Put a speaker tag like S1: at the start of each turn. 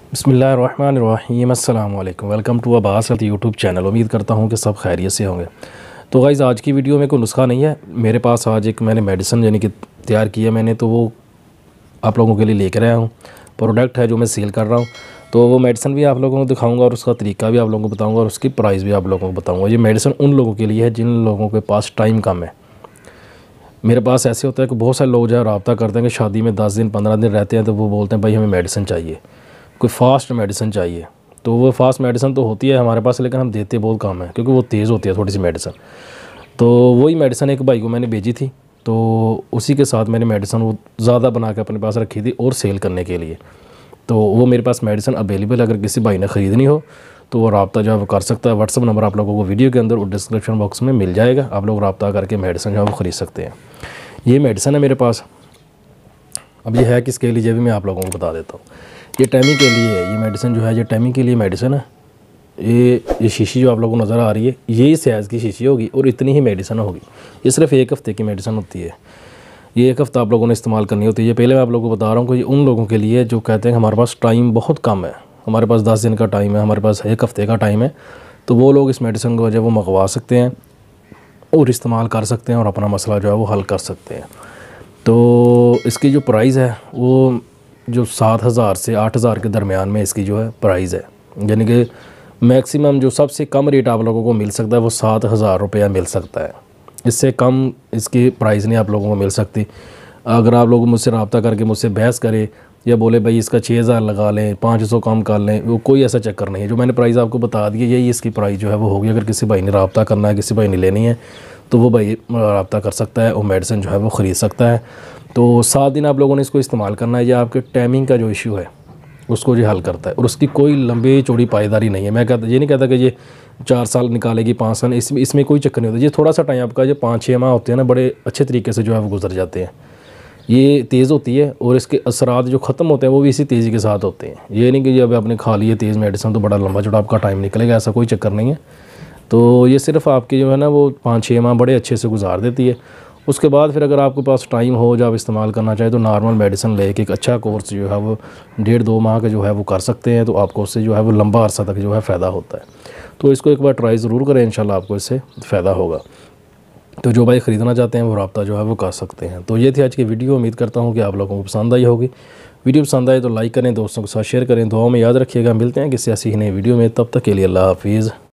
S1: बिस्मिल्लाहिर्रहमानिर्रहीम, अस्सलाम वालेकुम। Welcome to Abbas health YouTube channel. उम्मीद करता हूँ कि सब खैरियत से होंगे। तो गाइज़, आज की वीडियो में कोई नुस्खा नहीं है मेरे पास। आज एक मैंने मेडिसिन यानी कि तैयार की है मैंने, तो वो आप लोगों के लिए लेकर आया हूँ। प्रोडक्ट है जो मैं सेल कर रहा हूँ, तो वो मेडिसिन भी आप लोगों को दिखाऊंगा और उसका तरीका भी आप लोगों को बताऊँगा और उसकी प्राइस भी आप लोगों को बताऊँगा। ये मेडिसिन उन लोगों के लिए है जिन लोगों के पास टाइम कम है। मेरे पास ऐसे होता है कि बहुत सारे लोग जो है रब्ता करते हैं कि शादी में 10 दिन 15 दिन रहते हैं, तो वो बोलते हैं भाई हमें मेडिसिन चाहिए, कोई फास्ट मेडिसिन चाहिए। तो वो फास्ट मेडिसिन तो होती है हमारे पास, लेकिन हम देते बहुत कम है क्योंकि वो तेज़ होती है थोड़ी सी मेडिसिन। तो वही मेडिसिन एक भाई को मैंने भेजी थी, तो उसी के साथ मैंने मेडिसिन वो ज़्यादा बना के अपने पास रखी थी और सेल करने के लिए। तो वो मेरे पास मेडिसिन अवेलेबल, अगर किसी भाई ने ख़रीदनी हो तो वो रब्ता जो है वो कर सकता है। व्हाट्सअप नंबर आप लोगों को वीडियो के अंदर और डिस्क्रिप्शन बॉक्स में मिल जाएगा। आप लोग रब्ता करके मेडिसिन जो है वो ख़रीद सकते हैं। ये मेडिसिन है मेरे पास। अब ये है किसके लिए, भी मैं आप लोगों को बता देता हूँ। ये टैमी के लिए है। ये मेडिसिन जो है ये टैमी के लिए मेडिसिन है। ये शीशी जो आप लोगों को नज़र आ रही है, यही साइज़ की शीशी होगी और इतनी ही मेडिसिन होगी। ये सिर्फ एक हफ़्ते की मेडिसिन होती है। ये एक हफ़्ता आप लोगों ने इस्तेमाल करनी होती है। ये पहले मैं आप लोगों को बता रहा हूँ कि ये उन लोगों के लिए जो कहते हैं हमारे पास टाइम बहुत कम है, हमारे पास 10 दिन का टाइम है, हमारे पास एक हफ़्ते का टाइम है, तो वो लोग इस मेडिसिन को जो वो मंगवा सकते हैं और इस्तेमाल कर सकते हैं और अपना मसला जो है वो हल कर सकते हैं। तो इसकी जो प्राइस है वो जो 7,000 से 8,000 के दरमियान में इसकी जो है प्राइस है। यानी कि मैक्सिमम जो सबसे कम रेट आप लोगों को मिल सकता है वो 7,000 रुपया मिल सकता है। इससे कम इसकी प्राइस नहीं आप लोगों को मिल सकती। अगर आप लोग मुझसे रब्ता करके मुझसे बहस करें या बोले भाई इसका 6,000 लगा लें, 500 कम कर लें, वो कोई ऐसा चक्कर नहीं है। जो मैंने प्राइस आपको बता दी है यही इसकी प्राइस जो है वो होगी। अगर किसी भाई ने रब्ता करना है, किसी भाई ने लेनी है, तो वो भाई रब्ता कर सकता है और मेडिसिन जो है वो ख़रीद सकता है। तो 7 दिन आप लोगों ने इसको इस्तेमाल करना है। ये आपके टाइमिंग का जो इशू है उसको जो हल करता है और उसकी कोई लंबी चौड़ी पायदारी नहीं है। मैं कहता ये नहीं कहता कि ये 4 साल निकालेगी, 5 साल, इसमें कोई चक्कर नहीं होता। ये थोड़ा सा टाइम आपका जो 5-6 माह होते हैं ना, बड़े अच्छे तरीके से जो है वो गुजर जाते हैं। ये तेज़ होती है और इसके असरात जो ख़त्म होते हैं वो भी इसी तेज़ी के साथ होते हैं। ये नहीं कि जब आपने खा ली है तेज़ मेडिसिन तो बड़ा लंबा चौड़ा आपका टाइम निकलेगा, ऐसा कोई चक्कर नहीं है। तो ये सिर्फ आपके जो है ना वो 5-6 माह बड़े अच्छे से गुजार देती है। उसके बाद फिर अगर आपके पास टाइम हो, जब इस्तेमाल करना चाहे, तो नॉर्मल मेडिसिन लेके एक अच्छा कोर्स जो है वो 1.5-2 माह का जो है वो कर सकते हैं। तो आपको उससे जो है वो लंबा अरसा तक जो है फ़ायदा होता है। तो इसको एक बार ट्राई ज़रूर करें, इंशाल्लाह आपको इससे फ़ायदा होगा। तो जो भाई ख़रीदना चाहते हैं वो रब्ता जो है वो कर सकते हैं। तो ये थी आज की वीडियो। उम्मीद करता हूँ कि आप लोगों को पसंद आई होगी। वीडियो पसंद आए तो लाइक करें, दोस्तों के साथ शेयर करें, दुआओं में याद रखिएगा। मिलते हैं किसी ऐसी ही नई वीडियो में, तब तक के लिए अल्लाह हाफिज़।